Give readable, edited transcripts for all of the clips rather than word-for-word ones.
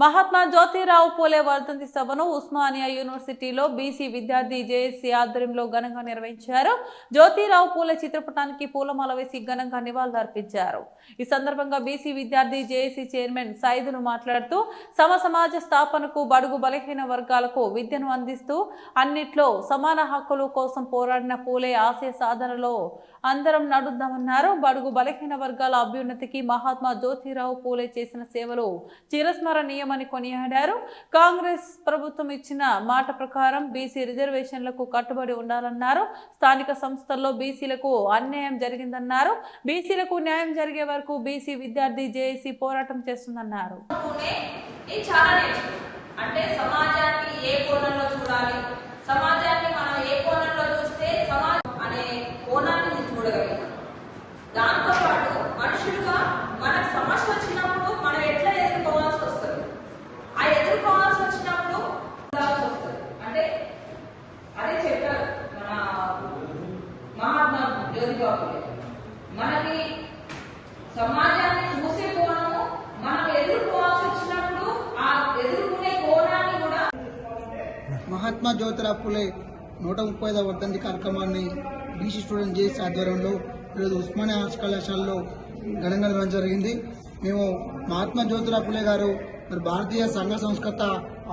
మహాత్మా జ్యోతిరావు పూలే వర్ధంతి సభను ఉస్మానియా యూనివర్సిటీలో బీసీ విద్యార్థి జేఏసీ ఆధ్వర్యంలో ఘనంగా నిర్వహించారు. జ్యోతిరావు పూలే చిత్రపటానికి పూలమాల వేసి ఘనంగా నివాళులర్పించారు. ఈ సందర్భంగా బీసీ విద్యార్థి జేఏసీ చైర్మన్ సైదులు మాట్లాడుతూ సమాజ స్థాపనకు బడుగు బలహీన వర్గాలకు విద్యను అందిస్తూ అన్నిట్లో సమాన హక్కుల కోసం పోరాడిన పూలే ఆశయ సాధనలో అందరం నడుద్దామన్నారు. బడుగు బలహీన వర్గాల అభ్యున్నతికి మహాత్మా జ్యోతిరావు పూలే చేసిన సేవలు చిరస్మరణీయమని కొనియాడారు. కాంగ్రెస్ ప్రభుత్వం ఇచ్చిన మాట ప్రకారం బీసీ రిజర్వేషన్లకు కట్టుబడి ఉండాలన్నారు. స్థానిక సంస్థల్లో బీసీలకు అన్యాయం జరిగిందన్నారు. బీసీలకు న్యాయం జరిగే వరకు బీసీ విద్యార్థి జేఏసీ పోరాటం చేస్తుందన్నారు. అంటే సమాజాన్ని ఏ కోణంలో చూడాలి, సమాజాన్ని మనం ఏ కోణంలో చూస్తే సమాజం అనే కోణాన్ని చూడగలిగాం. దాంతో పాటు మనుషులుగా మనకు సమస్య వచ్చినప్పుడు మనం ఎట్లా ఎదుర్కోవాల్సి వస్తుంది, ఆ ఎదుర్కోవాల్సి వచ్చినప్పుడు వస్తుంది. అంటే అదే చెప్పారు మన మహాత్మా జ్యోతిరావు. మనకి సమాజాన్ని చూసే కోణము మనం ఎదుర్కోవాల్సి వచ్చినప్పుడు ఆ ఎదుర్కొనే కోణాన్ని కూడా. మహాత్మా జ్యోతిరావు పూలే 135వ వర్ధంతి కార్యక్రమాన్ని బీసీ స్టూడెంట్ జేఏసీ ఆధ్వర్యంలో ఈరోజు ఉస్మానియా ఆర్ట్స్ కళాశాలలో ఘనంగా నిర్వహించడం జరిగింది. మేము మహాత్మా జ్యోతిరావు పూలే గారు మరి భారతీయ సంఘ సంస్కర్త,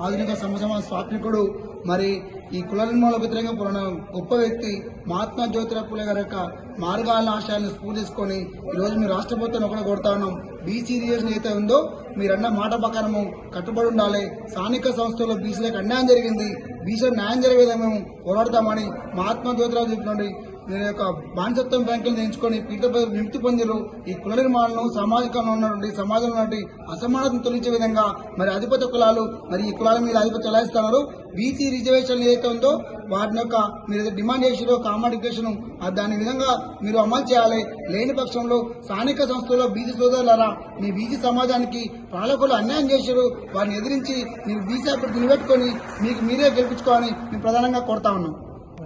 ఆధునిక సమాజ స్వాప్నికుడు, మరి ఈ కుల నిర్మూలన వ్యతిరేకంగా పోరాడిన గొప్ప వ్యక్తి మహాత్మా జ్యోతిరావు పూలే గారి యొక్క మార్గాల ఆశయాలను స్ఫూర్తి తీసుకొని ఈరోజు మీ రాష్ట్ర ప్రభుత్వాన్ని ఒకటే కొడతా ఉన్నాం. బీసీ రిజర్వేషన్ ఏదైతే ఉందో మీరన్న మాట ప్రకారము కట్టుబడి ఉండాలి. స్థానిక సంస్థల్లో బీసీలకు అన్యాయం జరిగింది, బీసీలకు న్యాయం జరిగే విధంగా మేము పోరాడతామని మహాత్మా జ్యోతిరావు చెప్పినండి. మీరు యొక్క బానిసత్వం బ్యాంకులను ఎంచుకొని పీఠ విముక్తి పొందిరు. ఈ కుల నిర్మాణాలను సామాజికంగా ఉన్నటువంటి సమాజంలో ఉన్నటువంటి అసమానతను తొలగించే విధంగా మరి అధిపత్య కులాలు మరి ఈ కులాల మీద అధిపత్యం చెలాయిస్తున్నారు. బీసీ రిజర్వేషన్ ఏదైతే ఉందో వాటిని యొక్క మీరు డిమాండ్ చేసిరో కామడికేషన్ దాని విధంగా మీరు అమలు చేయాలి. లేని పక్షంలో స్థానిక సంస్థల్లో బీసీ సోదరులారా మీ బీసీ సమాజానికి పాలకులు అన్యాయం చేశారు, వారిని ఎదిరించి మీరు బీసీ అప్పుడు నిలబెట్టుకొని మీకు మీరే గెలిపించుకోవాలని మేము ప్రధానంగా కోరుతా ఉన్నాం.